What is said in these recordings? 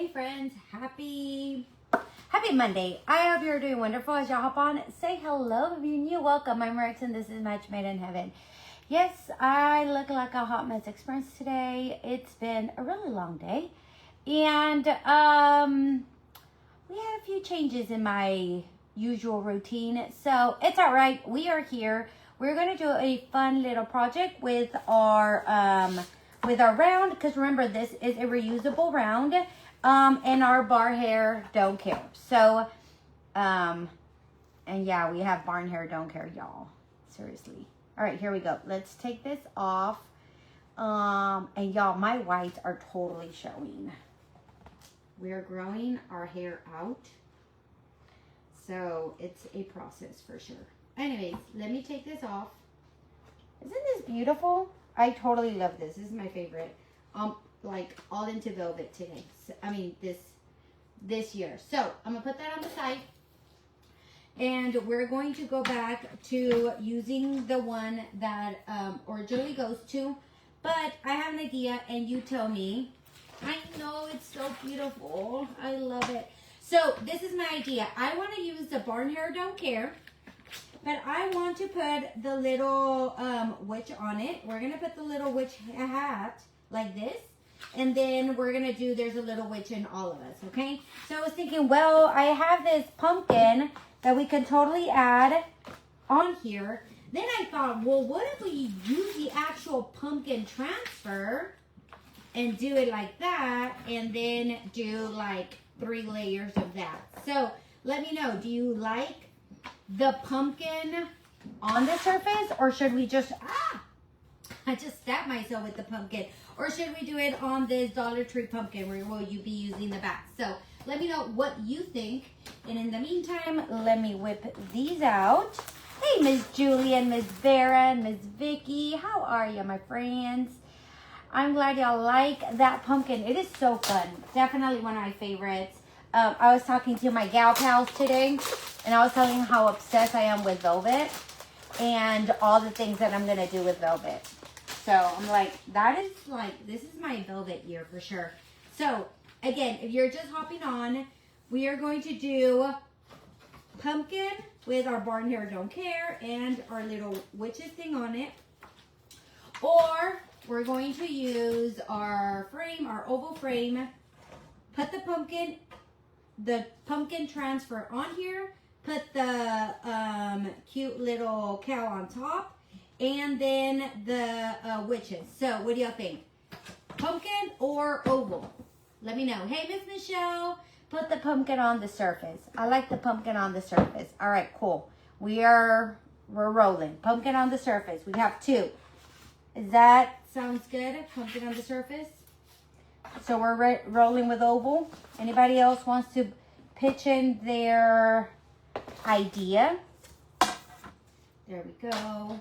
Hey friends, happy Monday. I hope you're doing wonderful. As y'all hop on, say hello. If you're new, welcome. I'm Rex and this is Match Made in Heaven. Yes, I look like a hot mess express today. It's been a really long day. And we had a few changes in my usual routine. So it's all right. We are here. We're going to do a fun little project with our round, because remember, this is a reusable round, and our bar hair don't care. So, and yeah, we have barn hair don't care, y'all. Seriously. All right, here we go. Let's take this off. And y'all, my whites are totally showing. We're growing our hair out. So it's a process for sure. Anyways, let me take this off. Isn't this beautiful? I totally love this. This is my favorite. Like all into velvet today. So, I mean this year. So I'm gonna put that on the side. And we're going to go back to using the one that originally goes to. But I have an idea and you tell me. I know it's so beautiful. I love it. So this is my idea. I want to use the barn hair don't care. But I want to put the little witch on it. We're going to put the little witch hat like this. And then we're going to do, there's a little witch in all of us, okay? So I was thinking, well, I have this pumpkin that we can totally add on here. Then I thought, well, what if we use the actual pumpkin transfer and do it like that and then do like 3 layers of that. So let me know, do you like the pumpkin on the surface, or should we just, I just stabbed myself with the pumpkin, or should we do it on this Dollar Tree pumpkin where will you be using the back? So let me know what you think, and in the meantime, let me whip these out. Hey, Miss Julie and Miss Vera and Miss Vicky, how are you, my friends? I'm glad y'all like that pumpkin. It is so fun. Definitely one of my favorites. I was talking to my gal pals today, and I was telling them how obsessed I am with velvet and all the things that I'm going to do with velvet. So I'm like, this is my velvet year for sure. So again, if you're just hopping on, we are going to do pumpkin with our barn hair don't care and our little witches thing on it. Or we're going to use our frame, our oval frame, put the pumpkin transfer on here, put the cute little cow on top, and then the witches. So what do y'all think? Pumpkin or oval? Let me know. Hey, Miss Michelle, put the pumpkin on the surface. I like the pumpkin on the surface. All right, cool. We're rolling. Pumpkin on the surface. We have 2. Is that sounds good? Pumpkin on the surface. So we're rolling with oval. Anybody else wants to pitch in their idea? There we go.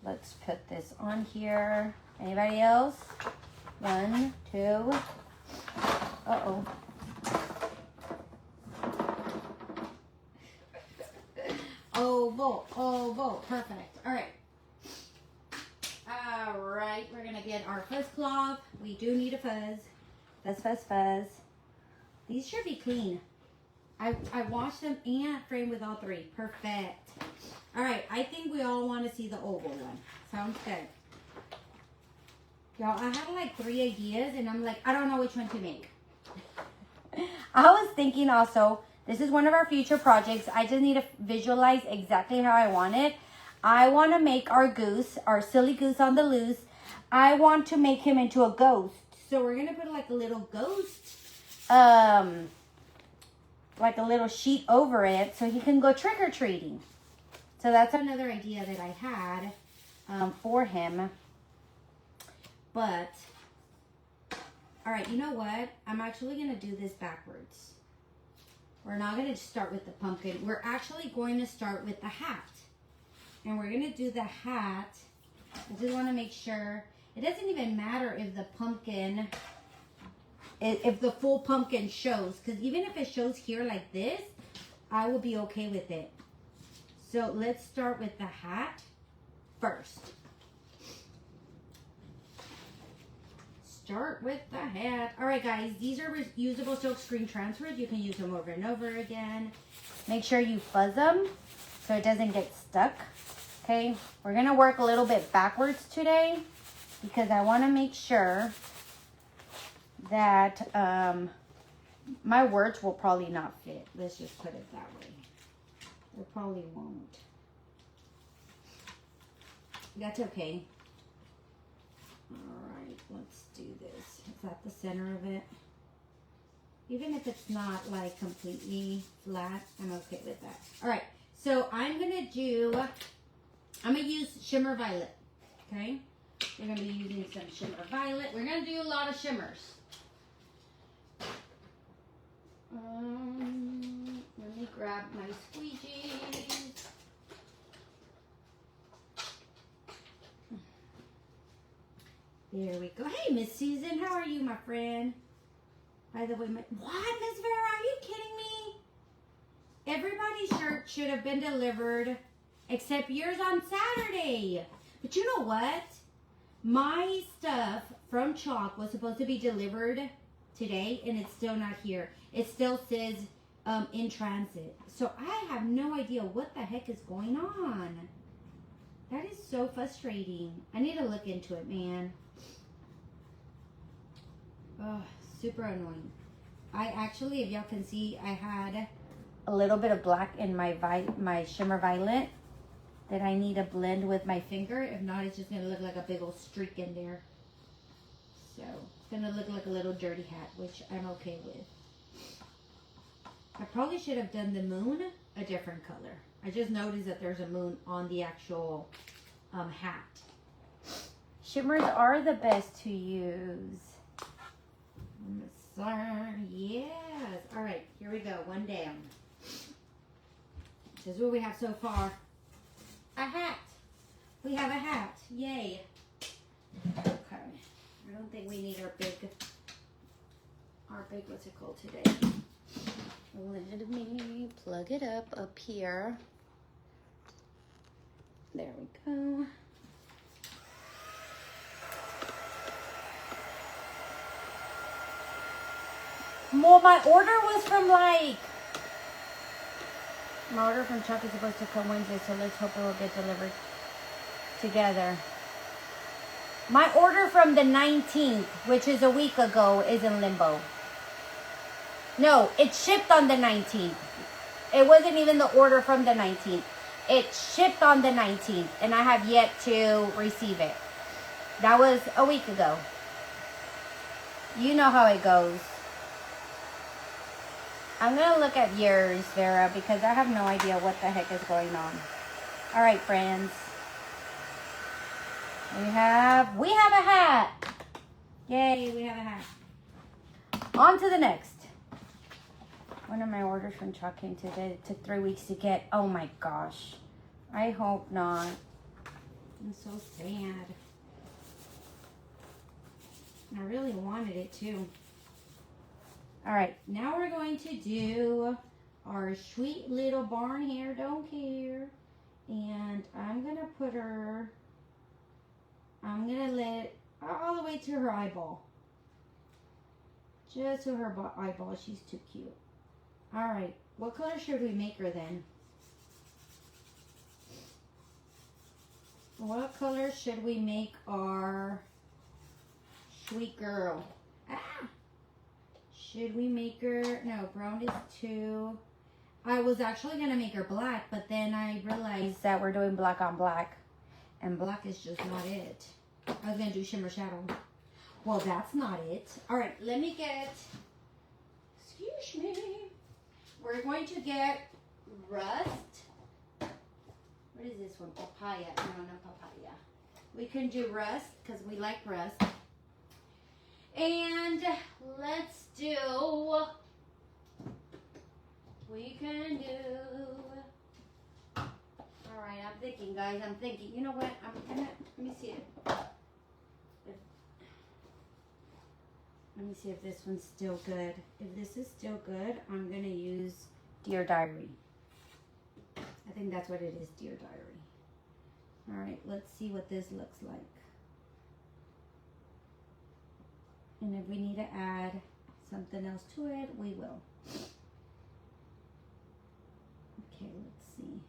Let's put this on here. Anybody else? 1, 2. Uh-oh. Oval. Perfect. All right. All right, we're going to get our fuzz cloth. We do need a fuzz. Fuzz. These should be clean. I washed them and framed with all 3. Perfect. All right, I think we all want to see the oval one. Sounds good. Y'all, I had like 3 ideas, and I'm like, I don't know which one to make. I was thinking also, this is one of our future projects. I just need to visualize exactly how I want it. I want to make our goose, our silly goose on the loose. I want to make him into a ghost. So we're going to put like a little ghost, like a little sheet over it so he can go trick-or-treating. So that's another idea that I had for him. But, all right, you know what? I'm actually going to do this backwards. We're not going to start with the pumpkin. We're actually going to start with the hat. And we're going to do the hat. I just want to make sure. It doesn't even matter if the pumpkin, if the full pumpkin shows. Because even if it shows here like this, I will be okay with it. So let's start with the hat first. start with the hat. All right, guys, these are reusable silk screen transfers. You can use them over and over again. Make sure you fuzz them so it doesn't get stuck. Okay, we're gonna work a little bit backwards today because I want to make sure that my words will probably not fit. Let's just put it that way. They probably won't. That's okay. All right, let's do this. Is that the center of it? Even if it's not like completely flat, I'm okay with that. All right, so I'm gonna use shimmer violet, okay? We're gonna be using some shimmer violet. We're gonna do a lot of shimmers. Let me grab my squeegees. There we go. Hey, Miss Susan, how are you, my friend? By the way, what, Miss Vera? Are you kidding me? Everybody's shirt should have been delivered except yours on Saturday. But you know what? My stuff from Chalk was supposed to be delivered today, and it's still not here. It still says in transit. So I have no idea what the heck is going on. That is so frustrating. I need to look into it, man. Oh, super annoying. I actually, if y'all can see, I had a little bit of black in my shimmer violet that I need to blend with my finger. If not, it's just going to look like a big old streak in there. So, it's going to look like a little dirty hat, which I'm okay with. I probably should have done the moon a different color. I just noticed that there's a moon on the actual hat. Shimmers are the best to use. Yes. All right, here we go. One down. This is what we have so far. A hat. We have a hat. Yay. Okay. I don't think we need our big, what's it called today? Let me plug it up here. There we go. Well, my order was from my order from Chuck is supposed to come Wednesday, so let's hope it will get delivered together. My order from the 19th, which is a week ago, is in limbo. No, it shipped on the 19th. It wasn't even the order from the 19th. It shipped on the 19th, and I have yet to receive it. That was a week ago. You know how it goes. I'm going to look at yours, Vera, because I have no idea what the heck is going on. All right, friends. We have a hat. Yay, we have a hat. On to the next. One of my orders from Chuck came today. It took 3 weeks to get. Oh my gosh. I hope not. I'm so sad. I really wanted it too. All right, now we're going to do our sweet little barn hair, don't care. And I'm going to put her, I'm going to let it all the way to her eyeball. Just to her eyeball. She's too cute. All right, what color should we make her then? What color should we make our sweet girl? Ah! Should we make her, no, brown is too. I was actually going to make her black, but then I realized that we're doing black on black. And black is just not it. I was going to do shimmer shadow. Well, that's not it. All right, let me get, excuse me. We're going to get rust. What is this one? Papaya. No, not papaya. We can do rust because we like rust. And let's do, we can do, all right, I'm thinking, guys, I'm thinking, you know what, I'm gonna, let me see it. Let me see if this one's still good. If this is still good, I'm gonna use Dear Diary. I think that's what it is, Dear Diary. All right, let's see what this looks like. And if we need to add something else to it, we will. Okay, let's see.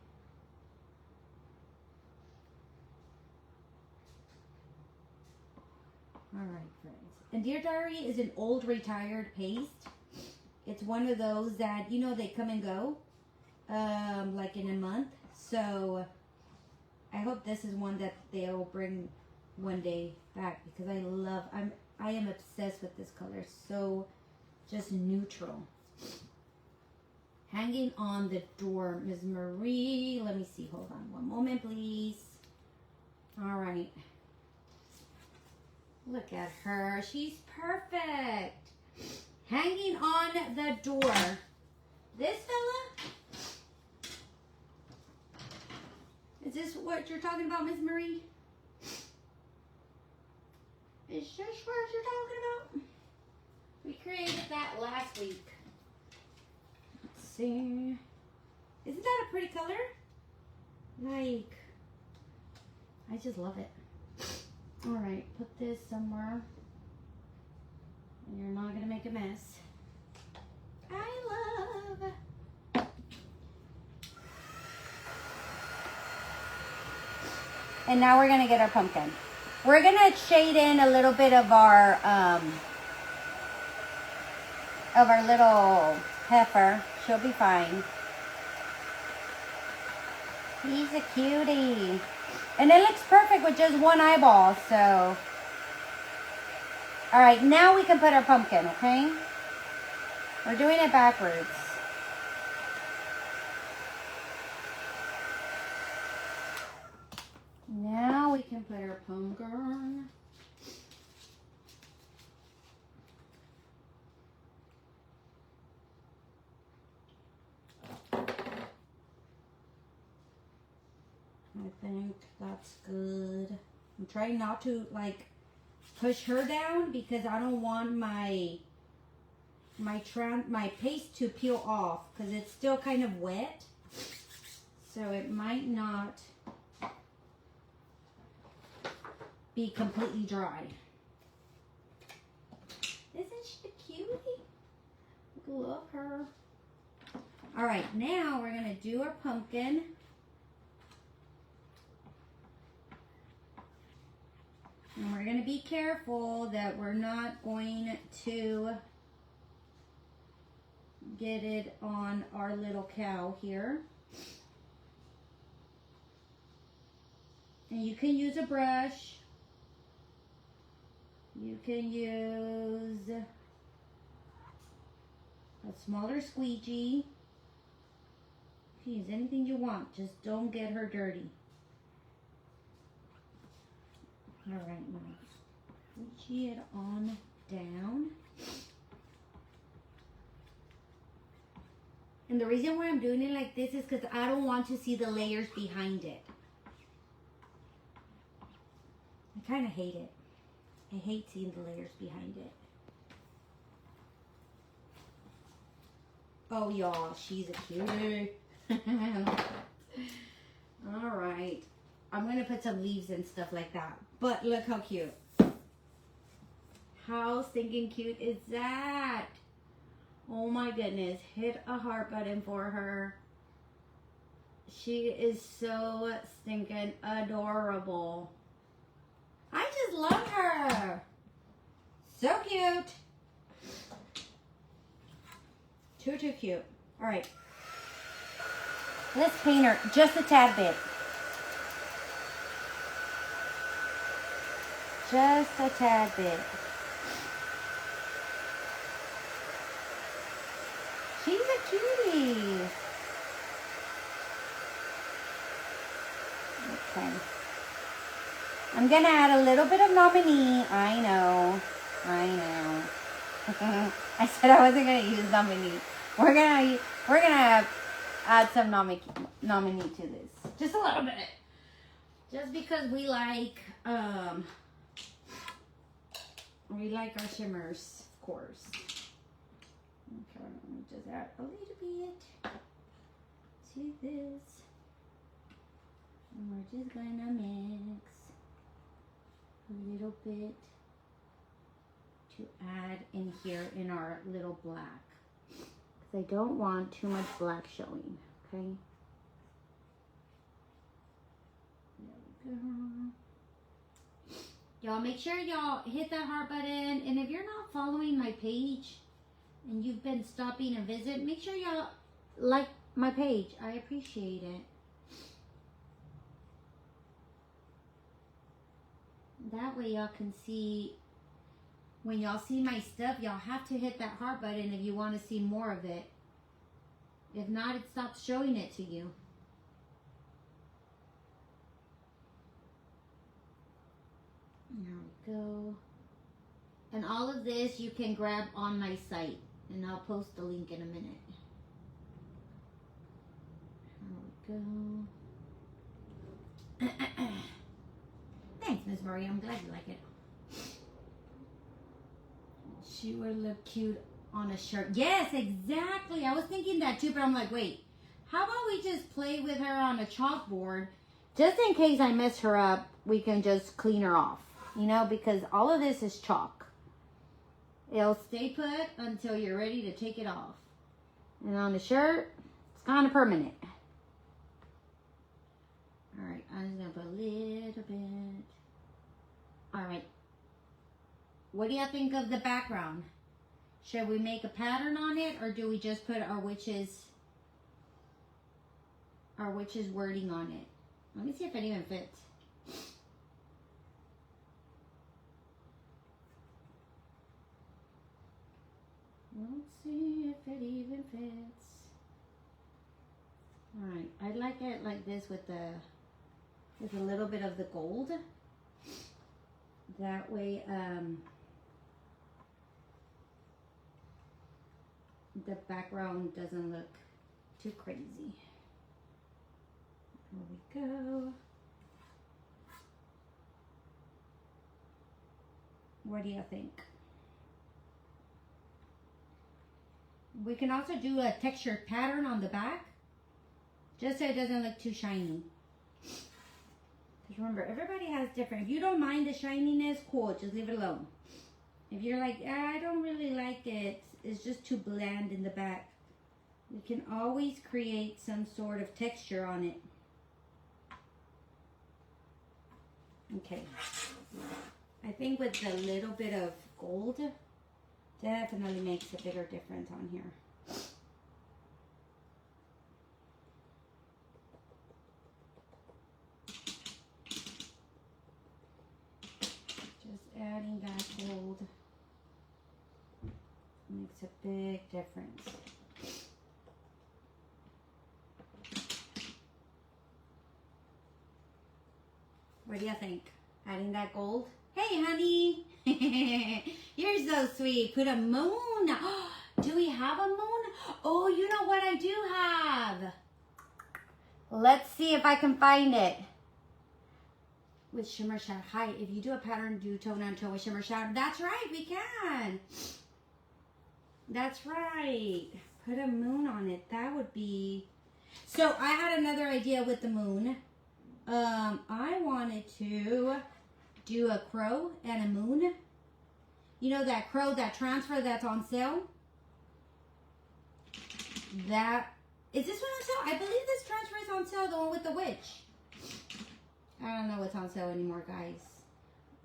All right, friends. And Dear Diary is an old retired paste. It's one of those that, you know, they come and go, like in a month. So I hope this is one that they'll bring one day back, because I am obsessed with this color. So just neutral. Hanging on the door, Ms. Marie. Let me see. Hold on one moment, please. All right. Look at her. She's perfect. Hanging on the door. This fella? Is this what you're talking about, Ms. Marie? Is this what you're talking about? We created that last week. Let's see. Isn't that a pretty color? Like, I just love it. All right, put this somewhere. And you're not gonna make a mess. I love. And now we're gonna get our pumpkin. We're gonna shade in a little bit of our little heifer. She'll be fine. He's a cutie. And it looks perfect with just one eyeball, so. All right, now we can put our pumpkin, okay? We're doing it backwards. Now we can put our pumpkin. I think that's good. I'm trying not to like push her down, because I don't want my paste to peel off, because it's still kind of wet, so it might not be completely dry. Isn't she a cutie? Love her. All right, now we're gonna do our pumpkin. And we're going to be careful that we're not going to get it on our little cow here. And you can use a brush. You can use a smaller squeegee. You can use anything you want. Just don't get her dirty. All right, now squeegee it on down. And the reason why I'm doing it like this is because I don't want to see the layers behind it. I kind of hate it. I hate seeing the layers behind it. Oh, y'all, she's a cutie. All right. I'm going to put some leaves and stuff like that. But look how cute. How stinking cute is that? Oh my goodness. Hit a heart button for her. She is so stinking adorable. I just love her. So cute. Too cute. All right. Let's paint her just a tad bit. Just a tad bit. She's a cutie. Okay. I'm going to add a little bit of nominee. I know. I said I wasn't going to use nominee. We're gonna add some nominee to this. Just a little bit. Just because we like our shimmers, of course. Okay, let me just add a little bit to this. And we're just gonna mix a little bit to add in here in our little black. Because I don't want too much black showing, okay? There we go. Y'all make sure y'all hit that heart button. And if you're not following my page and you've been stopping a visit, make sure y'all like my page. I appreciate it. That way y'all can see, when y'all see my stuff, y'all have to hit that heart button if you want to see more of it. If not, it stops showing it to you. There we go. And all of this you can grab on my site, and I'll post the link in a minute. There we go. Thanks, Miss Marie. I'm glad you like it. She would look cute on a shirt. Yes, exactly. I was thinking that too, but I'm like, wait, how about we just play with her on a chalkboard? Just in case I mess her up, we can just clean her off. You know, because all of this is chalk. It'll stay put until you're ready to take it off. And on the shirt, it's kind of permanent. Alright, I'm just going to put a little bit. Alright. What do you think of the background? Should we make a pattern on it, or do we just put our witch's wording on it? Let me see if it even fits. Let's see if it even fits. Alright, I like it like this with a little bit of the gold. That way, the background doesn't look too crazy. There we go. What do you think? We can also do a textured pattern on the back, just so it doesn't look too shiny. Because remember, everybody has different. If you don't mind the shininess, cool, just leave it alone. If you're like, I don't really like it, it's just too bland in the back, we can always create some sort of texture on it. Okay. I think with the little bit of gold, definitely makes a bigger difference on here. Just adding that gold makes a big difference. What do you think? Adding that gold? Hey, honey. You're so sweet. Put a moon. Do we have a moon? Oh, you know what I do have? Let's see if I can find it. With shimmer shadow. Hi, if you do a pattern, do tone on tone with shimmer shadow. That's right, we can. That's right. Put a moon on it. That would be... So I had another idea with the moon. I wanted to do a crow and a moon. You know that crow, that transfer that's on sale? That, is this one on sale? I believe this transfer is on sale, the one with the witch. I don't know what's on sale anymore, guys.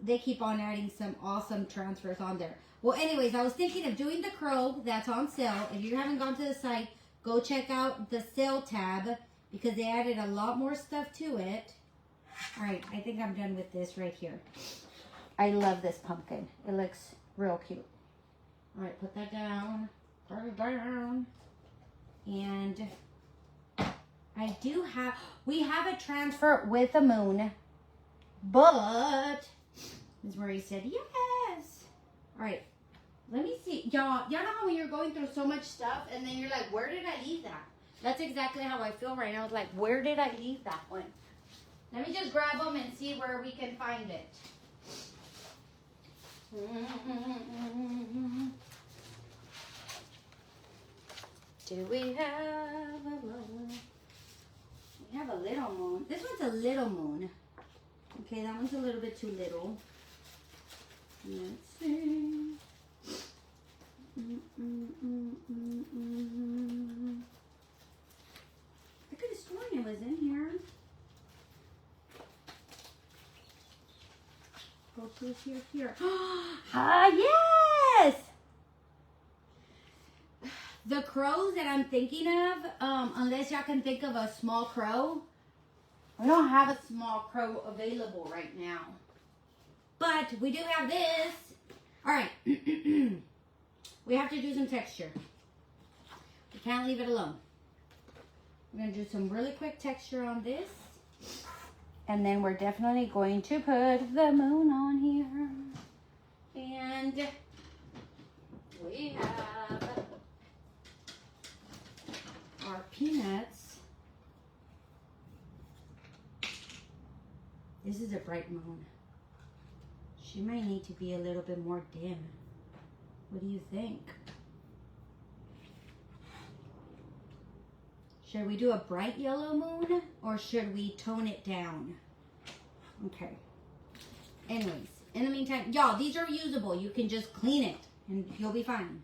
They keep on adding some awesome transfers on there. Well, anyways, I was thinking of doing the crow that's on sale. If you haven't gone to the site, go check out the sale tab, because they added a lot more stuff to it. All right, I think I'm done with this right here. I love this pumpkin. It looks real cute. All right, put that down. Put it down. And I do have, we have a transfer with a moon, but Ms. Marie said yes. All right, let me see. Y'all know how when you're going through so much stuff and then you're like, where did I leave that? That's exactly how I feel right now. I was like, where did I leave that one? Let me just grab them and see where we can find it. Do we have a moon? We have a little moon. This one's a little moon. Okay, that one's a little bit too little. Let's see. I could have sworn it was in here. Go to here. Ah, yes! The crows that I'm thinking of, unless y'all can think of a small crow, we don't have a small crow available right now. But we do have this. All right. We have to do some texture. We can't leave it alone. We're going to do some really quick texture on this. And then we're definitely going to put the moon on here. And we have our peanuts. This is a bright moon. She might need to be a little bit more dim. What do you think? Should we do a bright yellow moon or should we tone it down? Okay. Anyways, in the meantime, y'all, these are usable. You can just clean it and you'll be fine.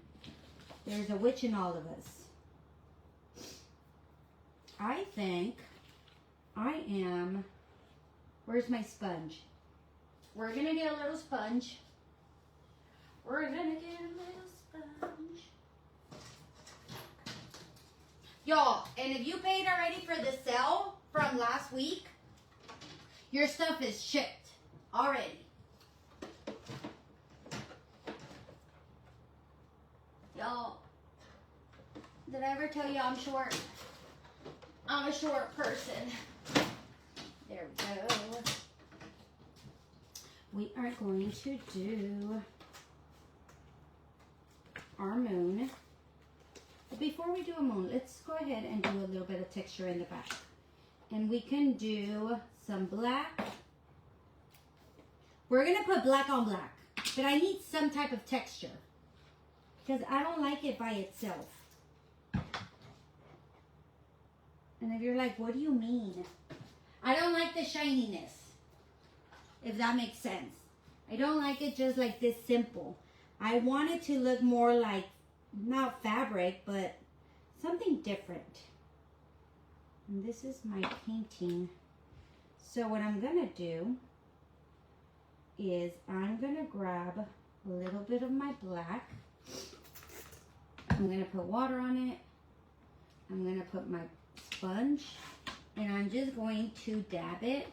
There's a witch in all of us. I think I am... Where's my sponge? We're gonna get a little sponge. We're gonna get a little sponge. Y'all, and if you paid already for the sale from last week, your stuff is shipped already. Y'all, did I ever tell you I'm short? I'm a short person. There we go. We are going to do our moon. But before we do a moon, let's go ahead and do a little bit of texture in the back. And we can do some black. We're going to put black on black. But I need some type of texture. Because I don't like it by itself. And if you're like, what do you mean? I don't like the shininess. If that makes sense. I don't like it just like this simple. I want it to look more like, not fabric, but something different. And this is my painting. So what I'm going to do is I'm going to grab a little bit of my black. I'm going to put water on it. I'm going to put my sponge. And I'm just going to dab it.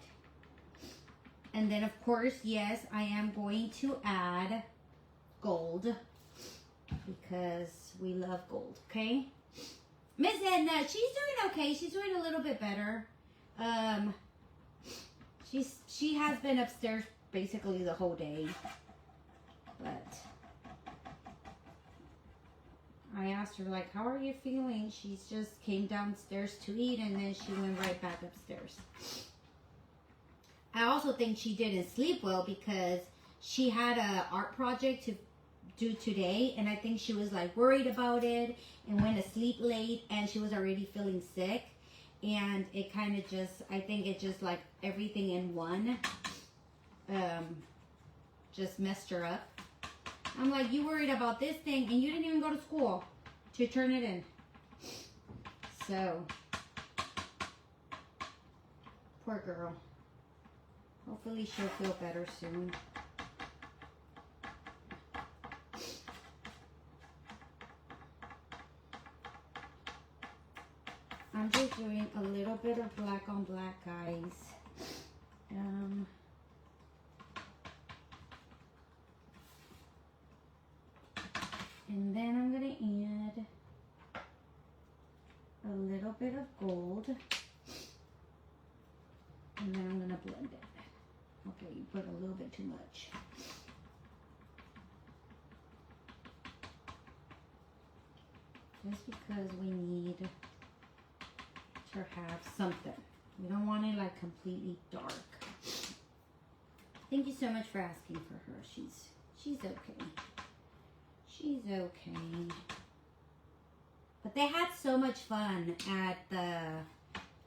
And then, of course, yes, I am going to add gold because we love gold, okay? Miss Edna, she's doing okay. She's doing a little bit better. She has been upstairs basically the whole day. But I asked her, like, how are you feeling? She just came downstairs to eat and then she went right back upstairs. I also think she didn't sleep well because she had an art project to do today, and I think she was like worried about it and went to sleep late, and she was already feeling sick, and it kind of just, I think it just like everything in one just messed her up. I'm like, you worried about this thing and you didn't even go to school to turn it in. So poor girl. Hopefully she'll feel better soon. I'm just doing a little bit of black on black, guys. And then I'm going to add a little bit of gold. And then I'm going to blend it. Okay, you put a little bit too much. Just because we need to have something. We don't want it like completely dark. Thank you so much for asking for her. She's okay. She's okay. But they had so much fun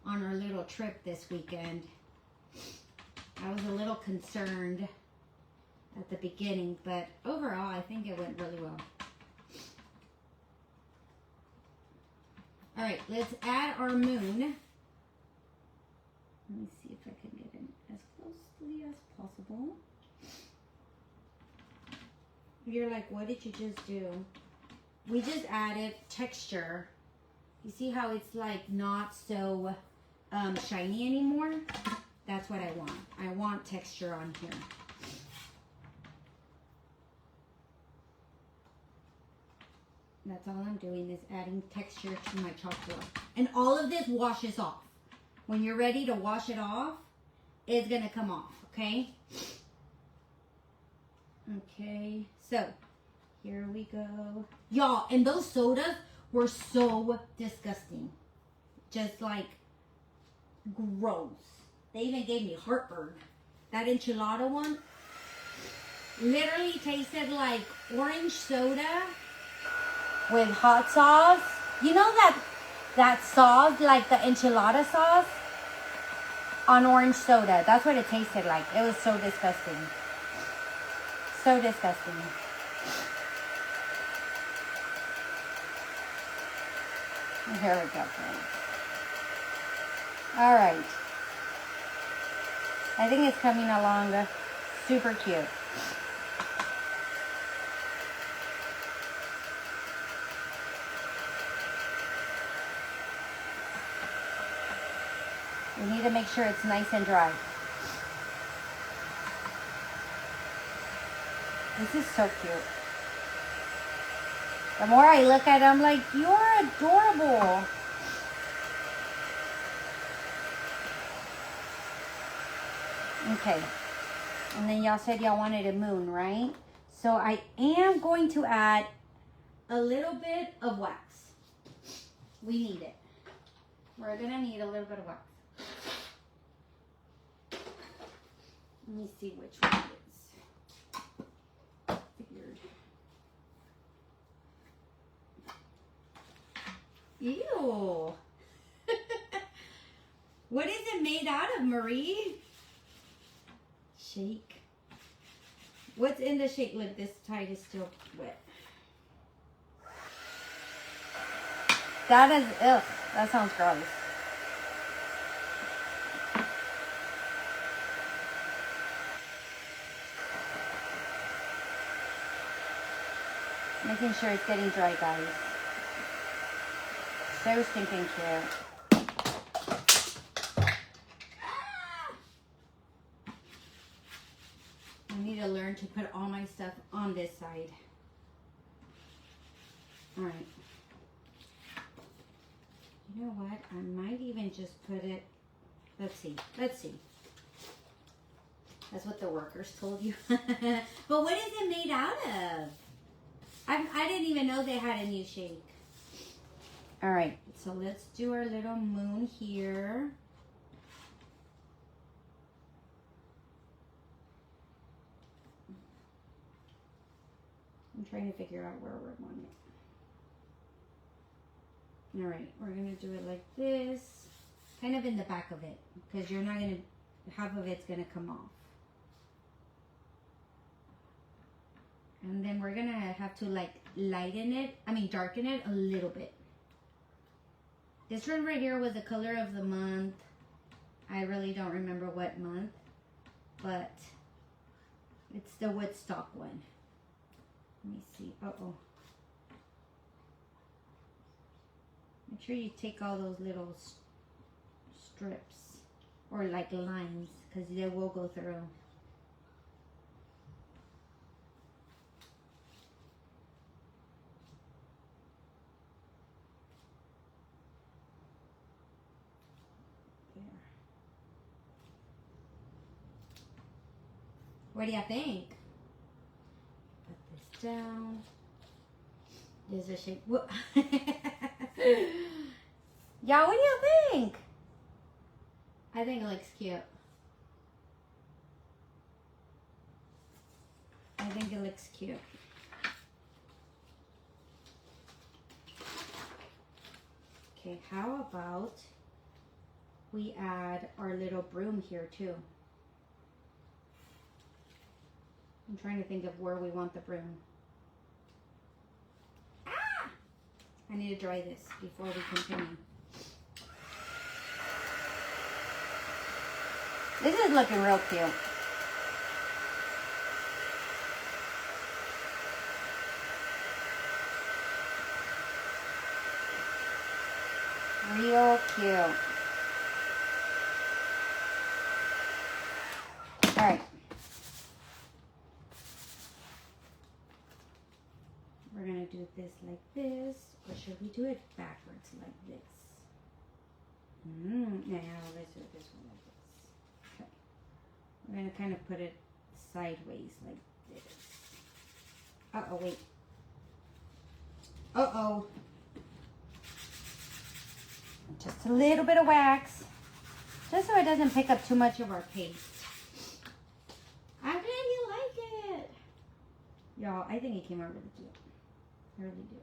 on our little trip this weekend. I was a little concerned at the beginning, but overall I think it went really well. All right, let's add our moon. Let me see if I can get in as closely as possible. You're like, what did you just do? We just added texture. You see how it's like not so shiny anymore? That's what I want. I want texture on here. That's all I'm doing is adding texture to my chalkboard. And all of this washes off. When you're ready to wash it off, it's going to come off, okay? Okay, so here we go. Y'all, and those sodas were so disgusting. Just like gross. They even gave me heartburn. That enchilada one literally tasted like orange soda with hot sauce. You know that sauce, like the enchilada sauce on orange soda? That's what it tasted like. It was so disgusting. So disgusting. Here we go, friends. All right. I think it's coming along super cute. We need to make sure it's nice and dry. This is so cute. The more I look at it, I'm like, you're adorable. Okay. And then y'all said y'all wanted a moon, right? So I am going to add a little bit of wax. We need it. We're going to need a little bit of wax. Let me see which one it is. Figured. Ew. What is it made out of, Marie? Shake. What's in the shake? Look, this tide is still wet. That is, ugh, that sounds gross. Making sure it's getting dry, guys. So stinking cute. I need to learn to put all my stuff on this side. All right. You know what? I might even just put it, let's see. That's what the workers told you. But what is it made out of? I didn't even know they had a new shake. All right, so let's do our little moon here. I'm trying to figure out where we're going. All right, we're gonna do it like this, kind of in the back of it, because you're not gonna, half of it's gonna come off. And then we're gonna have to like darken it a little bit. This one right here was the color of the month. I really don't remember what month, but it's the Woodstock one. Let me see. Uh-oh. Make sure you take all those little strips or like lines, because they will go through. What do you think? Put this down. There's a shape. Yeah, what do you think? I think it looks cute. I think it looks cute. Okay, how about we add our little broom here too? I'm trying to think of where we want the broom. Ah! I need to dry this before we continue. This is looking real cute. Real cute. All right. We're going to do this like this. Or should we do it backwards like this? Now, let's do it this one like this. Okay. We're going to kind of put it sideways like this. Uh-oh, wait. Uh-oh. Just a little bit of wax. Just so it doesn't pick up too much of our paste. I bet you like it. Y'all, I think it came out really cute. I really do.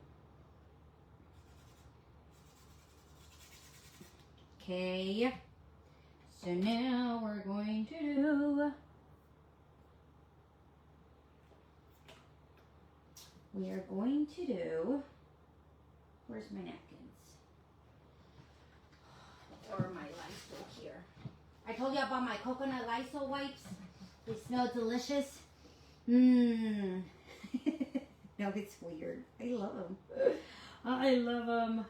Okay. So now we're going to do... We are going to do... Where's my napkins? Or my Lysol here. I told you about my coconut Lysol wipes. They smell delicious. Mmm. No, it's weird. I love them. I love them.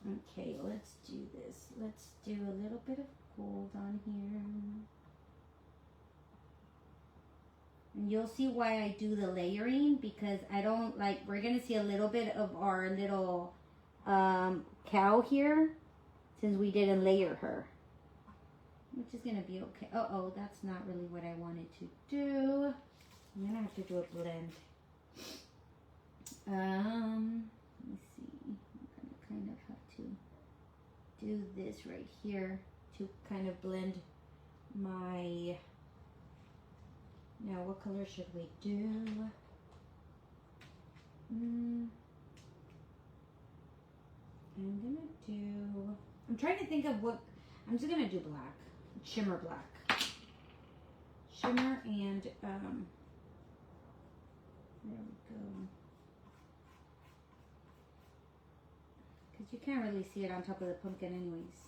Okay, let's do this. Let's do a little bit of gold on here. And you'll see why I do the layering, because I don't like, we're going to see a little bit of our little cow here, since we didn't layer her. Which is going to be okay. Uh-oh, that's not really what I wanted to do. I'm going to have to do a blend. Let me see. I'm going to kind of have to do this right here to kind of blend my... Now, what color should we do? I'm going to do... I'm trying to think of what... I'm just going to do black. Shimmer black. Shimmer and... there we go. Because you can't really see it on top of the pumpkin anyways.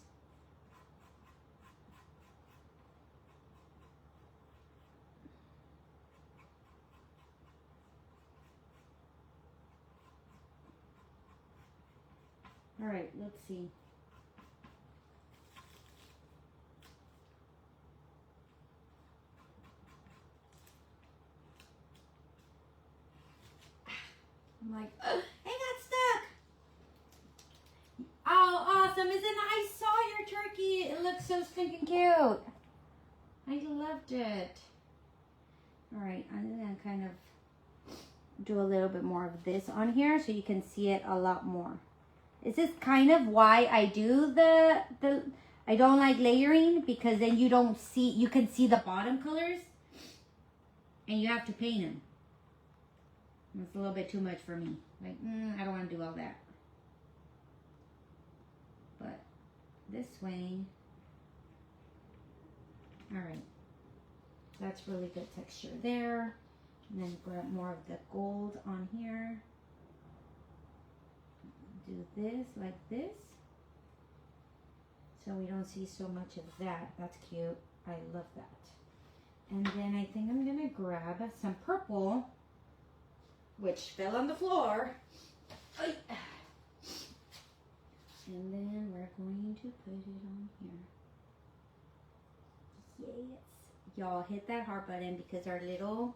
All right, let's see. I'm like, oh, it got stuck. Oh, awesome. Isn't it? I saw your turkey. It looks so stinking cute. I loved it. All right, I'm going to kind of do a little bit more of this on here so you can see it a lot more. This is kind of why I do I don't like layering, because then you don't see, you can see the bottom colors and you have to paint them. It's a little bit too much for me. Like, I don't want to do all that. But this way, all right. That's really good texture there. And then grab more of the gold on here. Do this like this. So we don't see so much of that. That's cute. I love that. And then I think I'm going to grab some purple, which fell on the floor. And then we're going to put it on here. Yes. Y'all hit that heart button, because our little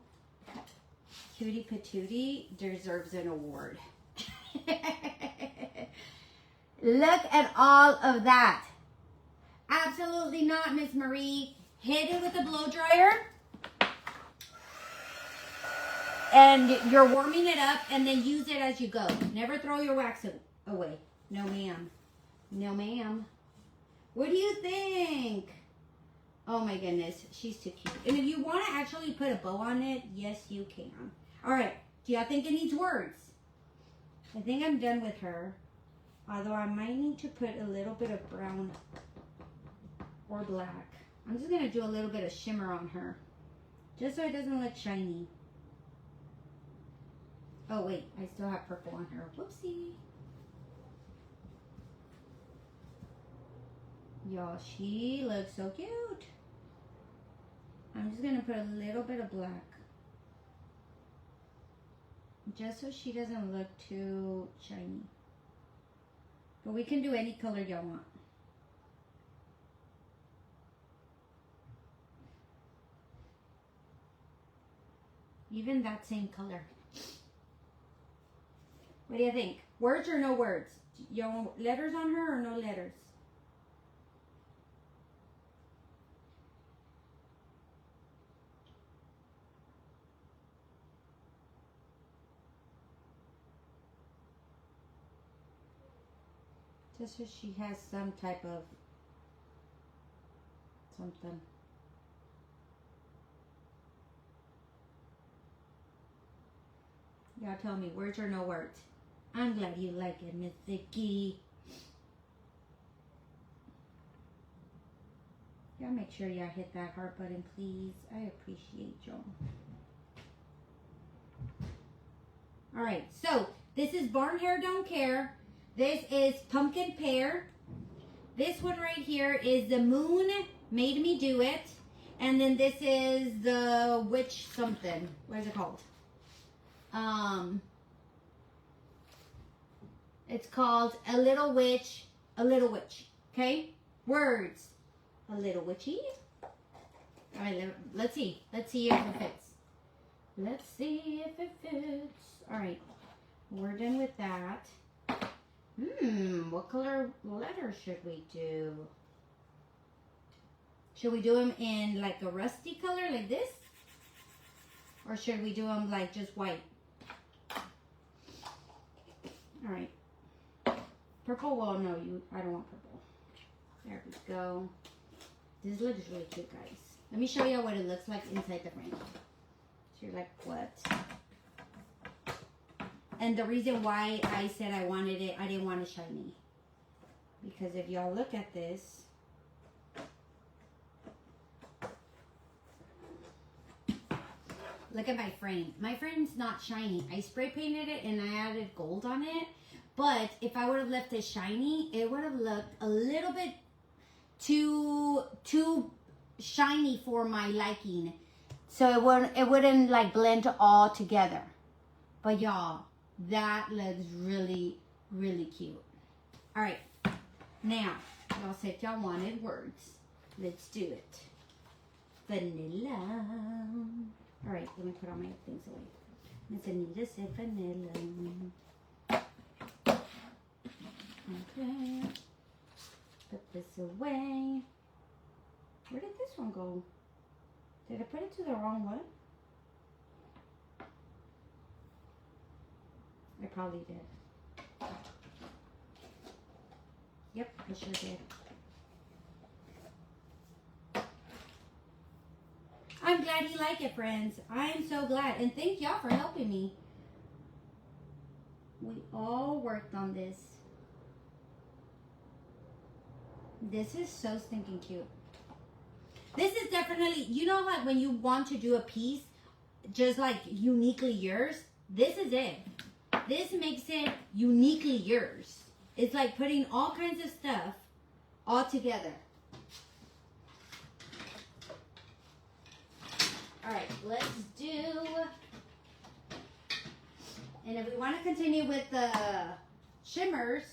cutie patootie deserves an award. Look at all of that. Absolutely not, Miss Marie. Hit it with a blow dryer. And you're warming it up, and then use it as you go. Never throw your wax away. No, ma'am. No, ma'am. What do you think? Oh my goodness, she's too cute. And if you want to actually put a bow on it, yes, you can. All right, do y'all think it needs words? I think I'm done with her. Although I might need to put a little bit of brown or black. I'm just going to do a little bit of shimmer on her, just so it doesn't look shiny. Oh wait, I still have purple on her. Whoopsie. Y'all, she looks so cute. I'm just going to put a little bit of black. Just so she doesn't look too shiny. But we can do any color y'all want. Even that same color. What do you think? Words or no words? You want letters on her or no letters? Just so she has some type of something. Y'all tell me, words or no words? I'm glad you like it, Miss Vicky. Y'all make sure y'all hit that heart button, please. I appreciate y'all. Alright, so this is Barn Hair Don't Care. This is Pumpkin Pear. This one right here is The Moon Made Me Do It. And then this is the Witch something. What is it called? It's called A Little Witch, A Little Witch. Okay? Words. A little witchy. Alright, let's see. Let's see if it fits. Let's see if it fits. Alright. We're done with that. What color letters should we do? Should we do them in like a rusty color like this? Or should we do them like just white? Alright. Purple? Well, no, I don't want purple. There we go. This looks really cute, guys. Let me show you what it looks like inside the frame. So you're like, what? And the reason why I said I wanted it, I didn't want it shiny. Because if y'all look at this, look at my frame. My frame's not shiny. I spray painted it and I added gold on it. But if I would have left it shiny, it would have looked a little bit too shiny for my liking. So it wouldn't like blend all together. But y'all, that looks really, really cute. All right. Now, y'all said y'all wanted words. Let's do it. Vanilla. All right, let me put all my things away. Miss Anita said vanilla. Okay. Put this away. Where did this one go? Did I put it to the wrong one? I probably did. Yep, I sure did. I'm glad you like it, friends. I am so glad. And thank y'all for helping me. We all worked on this. This is so stinking cute. This is definitely, you know, like when you want to do a piece just like uniquely yours, this is it. This makes it uniquely yours. It's like putting all kinds of stuff all together. All right, let's do, and if we want to continue with the shimmers,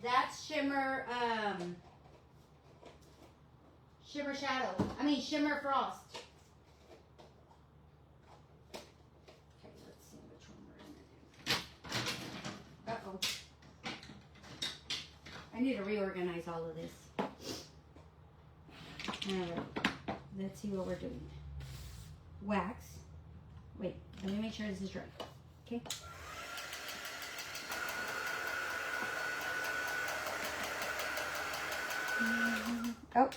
that's shimmer, shimmer shadow. I mean shimmer frost. Okay, let's see which one we're gonna do. Uh-oh. I need to reorganize all of this. All right, let's see what we're doing. Wax. Wait, let me make sure this is dry. Okay. Oh.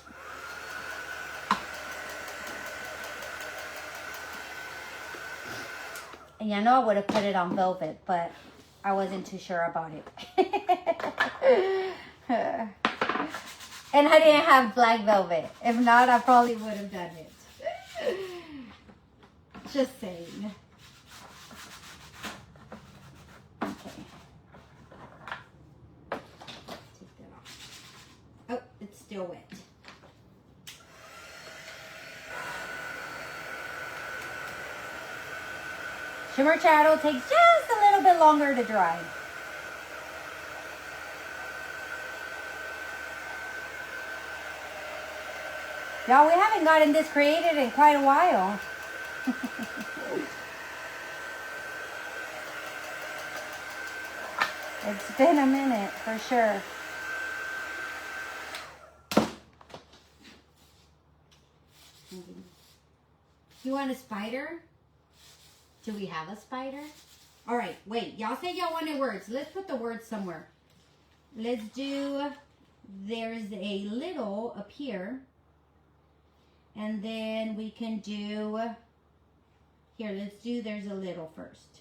And I know I would have put it on velvet, but I wasn't too sure about it. And I didn't have black velvet. If not, I probably would have done it. Just saying. Okay. Take that off. Oh, it's still wet. Shimmer Shadow takes just a little bit longer to dry. Y'all, we haven't gotten this created in quite a while. It's been a minute for sure. You want a spider? Do we have a spider? All right, wait. Y'all said y'all wanted words. Let's put the words somewhere. Let's do, there's a little up here. And then we can do, here, let's do there's a little first.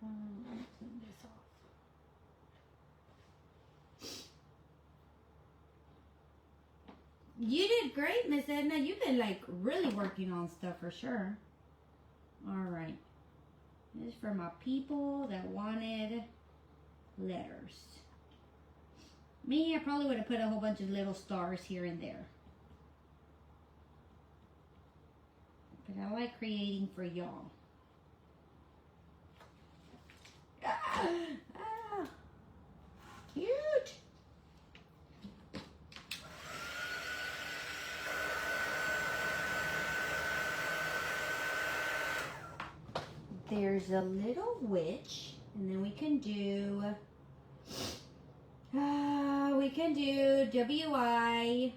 Let me clean this off. You did great, Miss Edna. You've been like really working on stuff for sure. All right. This is for my people that wanted letters. Me, I probably would have put a whole bunch of little stars here and there. But I like creating for y'all. Cute. There's a little witch, and then we can do W-I-T-C-H.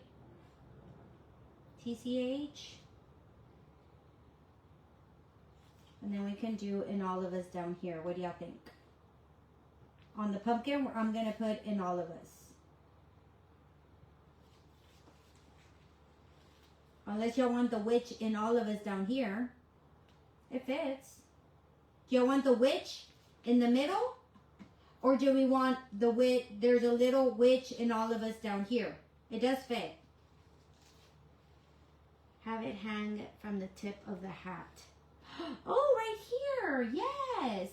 And then we can do in all of us down here. What do y'all think? On the pumpkin, I'm going to put in all of us. Unless y'all want the witch in all of us down here. It fits. Do you want the witch in the middle? Or do we want the witch, there's a little witch in all of us down here? It does fit. Have it hang from the tip of the hat. Oh, right here. Yes.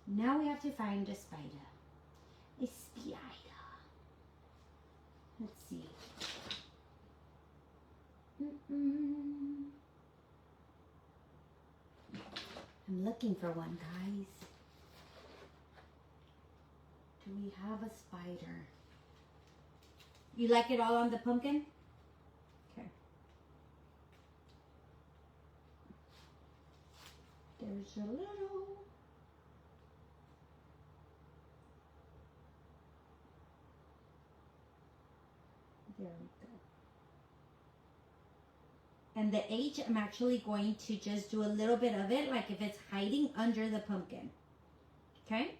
Now we have to find a spider. A spider. Let's see. I'm looking for one, guys. Do we have a spider? You like it all on the pumpkin? Okay. There's a little. There we go. And the H, I'm actually going to just do a little bit of it, like if it's hiding under the pumpkin. Okay?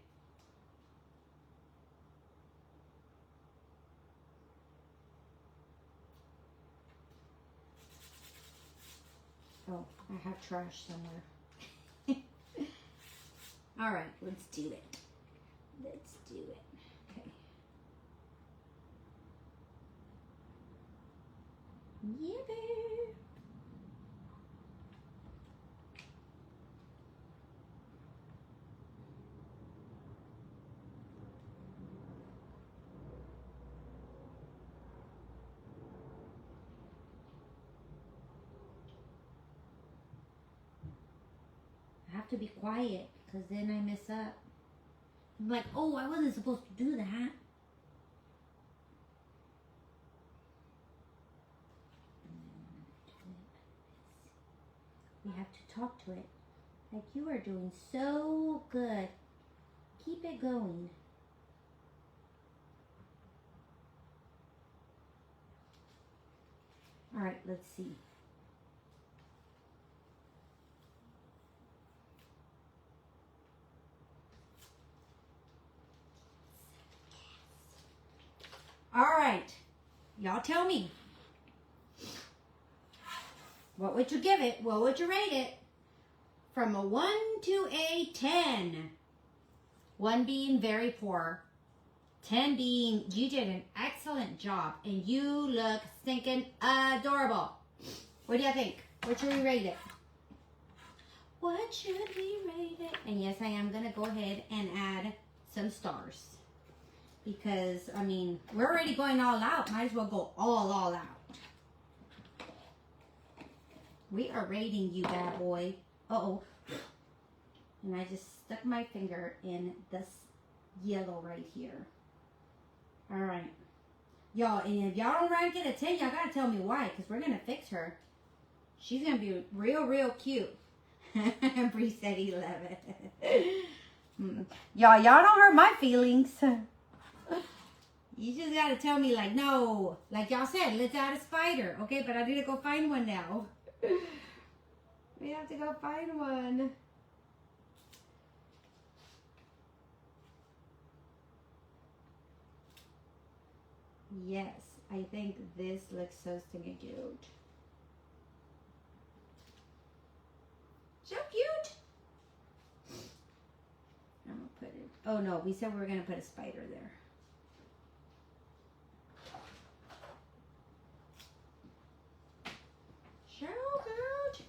Oh, I have trash somewhere. All right, let's do it. Let's do it. Okay. Yippee! I have to be quiet because then I mess up. I'm like, oh, I wasn't supposed to do that. We have to talk to it. Like, you are doing so good. Keep it going. All right, let's see. All right, y'all tell me. What would you give it? What would you rate it? From a 1 to a 10. 1 being very poor. 10 being, you did an excellent job and you look stinking adorable. What do you think? What should we rate it? What should we rate it? And yes, I am going to go ahead and add some stars. Because, I mean, we're already going all out. Might as well go all out. We are rating you, bad boy. Uh-oh. And I just stuck my finger in this yellow right here. All right. Y'all, and if y'all don't rank it a 10, y'all got to tell me why. Because we're going to fix her. She's going to be real cute. Bree said 11. Y'all don't hurt my feelings. You just got to tell me, like, no. Like y'all said, let's add a spider. Okay, but I need to go find one now. We have to go find one. Yes, I think this looks so stinking cute. So cute. I'm gonna put it. Oh no, we said we were gonna put a spider there. So cute.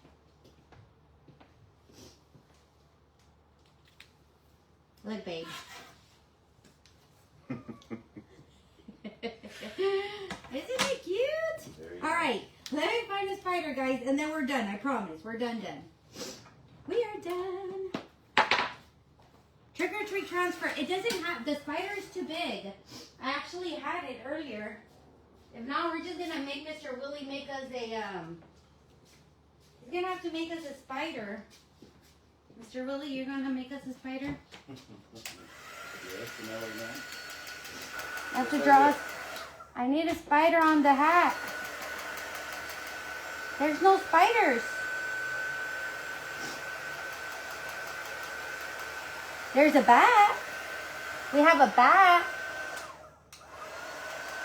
Look, babe. Isn't it cute? All right, let me find a spider, guys, and then we're done. I promise. We're done. We are done. Trick or treat transfer. It doesn't have, the spider is too big. I actually had it earlier. If not, we're just gonna make Mr. Willie make us a, he's gonna have to make us a spider. Mr. Willie, you're gonna make us a spider? Yes, you know what I mean? I have to draw. I need a spider on the hat. There's no spiders. There's a bat. We have a bat.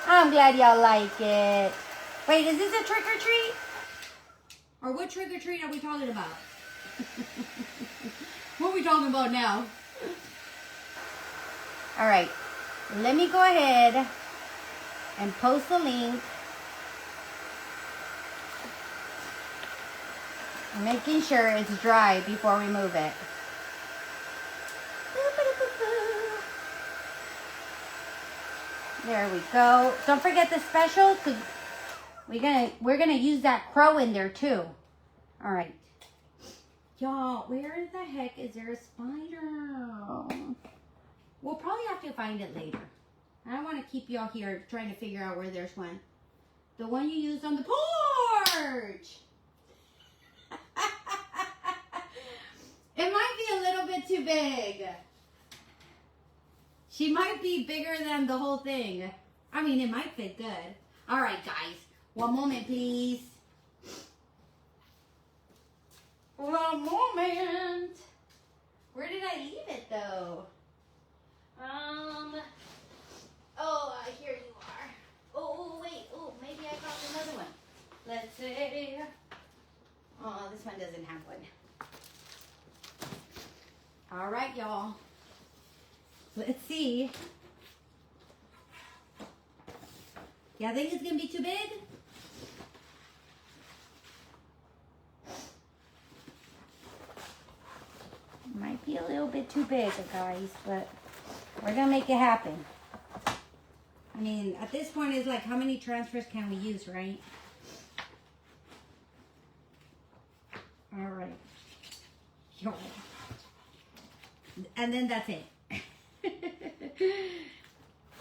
I'm glad y'all like it. Wait, is this a trick or treat? Or what trick or treat are we talking about? What are we talking about now? All right. Let me go ahead and post the link. I'm making sure it's dry before we move it. There we go. Don't forget the special, because we're gonna use that crow in there too. All right. Y'all, where the heck is there a spider? We'll probably have to find it later. I don't want to keep y'all here trying to figure out where there's one. The one you used on the porch. It might be a little bit too big. She might be bigger than the whole thing. I mean, it might fit good. All right, guys. One moment, please. One moment. Where did I leave it, though? Oh, here you are. Oh, wait. Oh, maybe I found another one. Let's see. Oh, this one doesn't have one. All right, y'all. Let's see. Y'all think it's going to be too big? Might be a little bit too big, guys, but we're going to make it happen. I mean, at this point, it's like, how many transfers can we use, right? All right. And then that's it.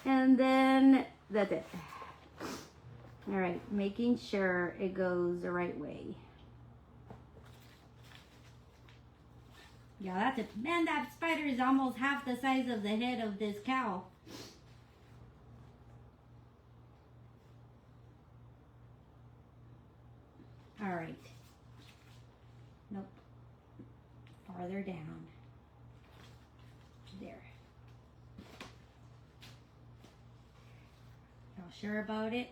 And then that's it. All right, making sure it goes the right way. Yeah, that's it. Man, that spider is almost half the size of the head of this cow. All right. Nope. Farther down. There. Y'all sure about it?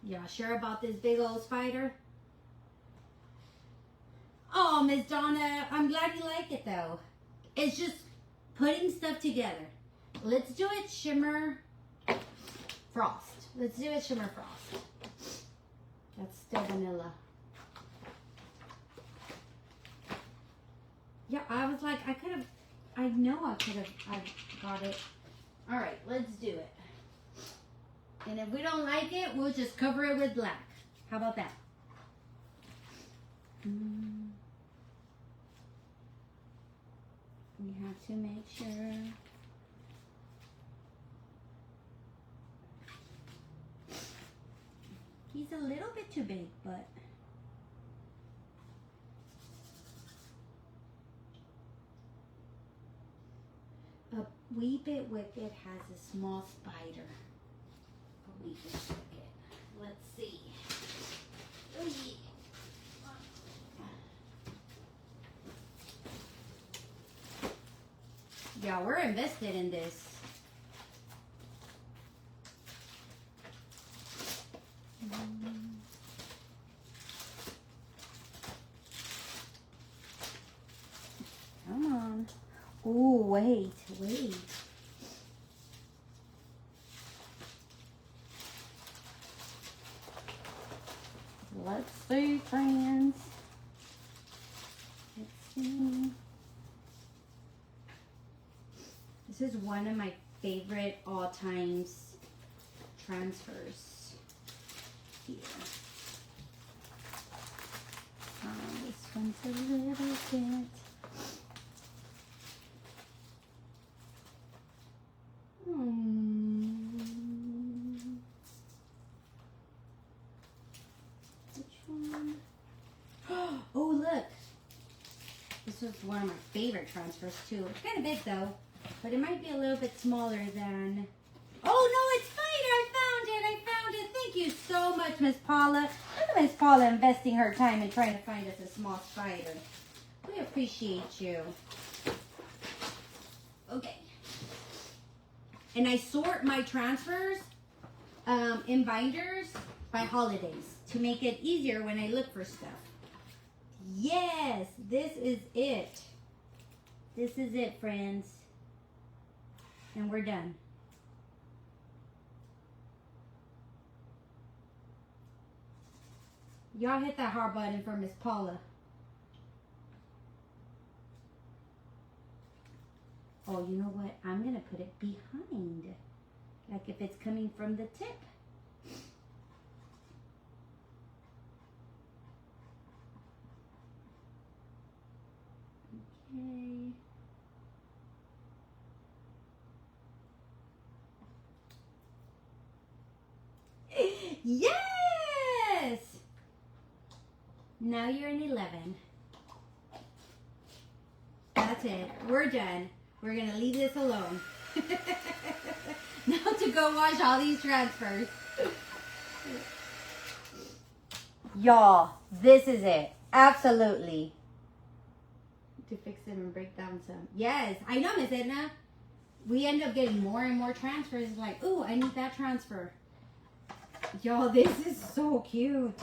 Y'all sure about this big old spider? Oh, Miss Donna, I'm glad you like it though. It's just putting stuff together. Let's do it shimmer frost. Let's do it shimmer frost. That's still vanilla. Yeah, I was like, I got it. All right, let's do it. And if we don't like it, we'll just cover it with black. How about that? We have to make sure. He's a little bit too big, but a wee bit wicked has a small spider. A wee bit wicked. Let's see. Oh, yeah. Yeah, we're invested in this. Come on. Oh, wait. Let's see, friends. Let's see. This is one of my favorite all times transfers here. This one's a little bit. Which one? Oh, look. This was one of my favorite transfers too. It's kind of big though, but it might be a little bit smaller than. Oh no, it's fine. I found it. Thank you so much, Miss Paula. Look at Miss Paula investing her time in trying to find us a small spider. We appreciate you. Okay. And I sort my transfers in binders by holidays to make it easier when I look for stuff. Yes, this is it. This is it, friends. And we're done. Y'all hit that heart button for Miss Paula. Oh, you know what? I'm going to put it behind. Like if it's coming from the tip. Okay. Yes! Now you're in 11. That's it. We're done. We're going to leave this alone. Now to go watch all these transfers. Y'all, this is it. Absolutely. To fix it and break down some. Yes, I know, Miss Edna. We end up getting more and more transfers. It's like, ooh, I need that transfer. Y'all, this is so cute.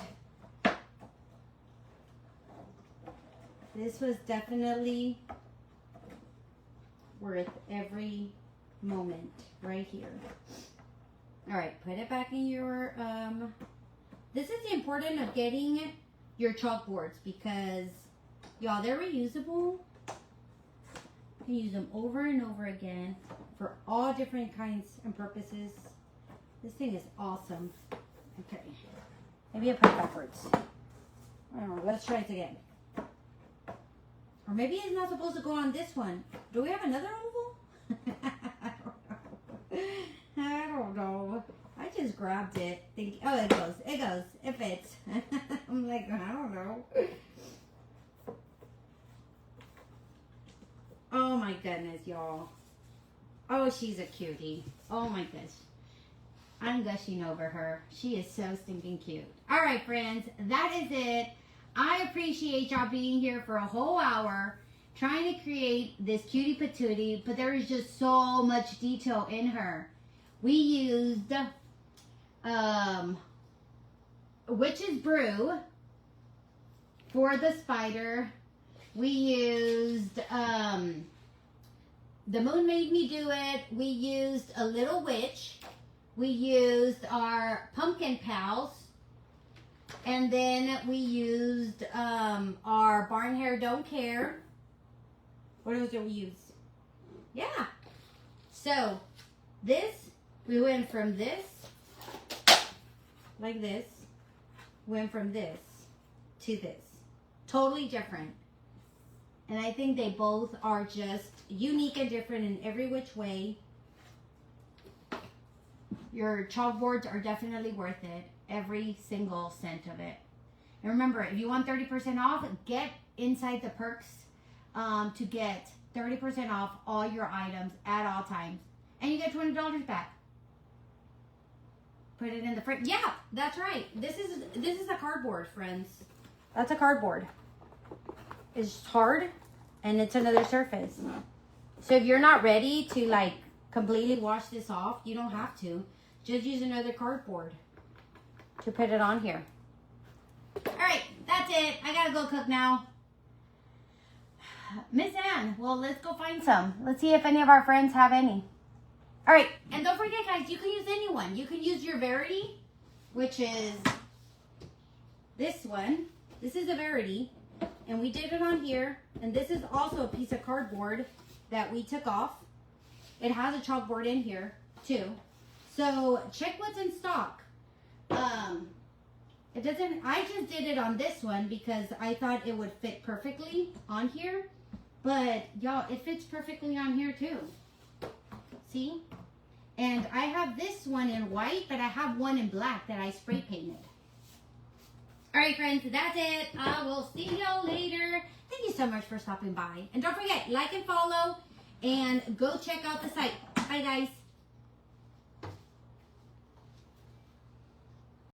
This was definitely worth every moment right here. All right, put it back in your, this is the importance of getting your chalkboards because, y'all, they're reusable. You can use them over and over again for all different kinds and purposes. This thing is awesome. Okay, maybe I put it backwards. I don't know, let's try it again. Or maybe it's not supposed to go on this one. Do we have another oval? I don't know. I just grabbed it. Oh, it goes. It fits. I'm like, I don't know. Oh my goodness, y'all. Oh, she's a cutie. Oh my gosh. I'm gushing over her. She is so stinking cute. All right, friends. That is it. I appreciate y'all being here for a whole hour trying to create this cutie patootie, but there is just so much detail in her. We used Witch's Brew for the spider. We used the moon made me do it. We used a little witch. We used our pumpkin pals. And then we used our barn hair don't care. What else did we use? Yeah. So this, we went from this, like this, went from this to this. Totally different. And I think they both are just unique and different in every which way. Your chalkboards are definitely worth it. Every single cent of it. And remember, if you want 30% off, get inside the perks to get 30% off all your items at all times. And you get $20 back. Put it in the fridge. Yeah, that's right. This is a cardboard, friends. That's a cardboard. It's hard and it's another surface. So if you're not ready to like completely wash this off, you don't have to. Just use another cardboard to put it on here. All right, that's it. I gotta go cook now. Miss Ann, well, let's go find some. Let's see if any of our friends have any. All right, and don't forget, guys, you can use anyone. You can use your Verity, which is this one. This is a Verity, and we did it on here. And this is also a piece of cardboard that we took off. It has a chalkboard in here, too. So check what's in stock. It doesn't, I just did it on this one because I thought it would fit perfectly on here. But y'all, it fits perfectly on here too. See? And I have this one in white, but I have one in black that I spray painted. All right, friends, that's it. I will see y'all later. Thank you so much for stopping by. And don't forget, like and follow, and go check out the site. Bye, guys.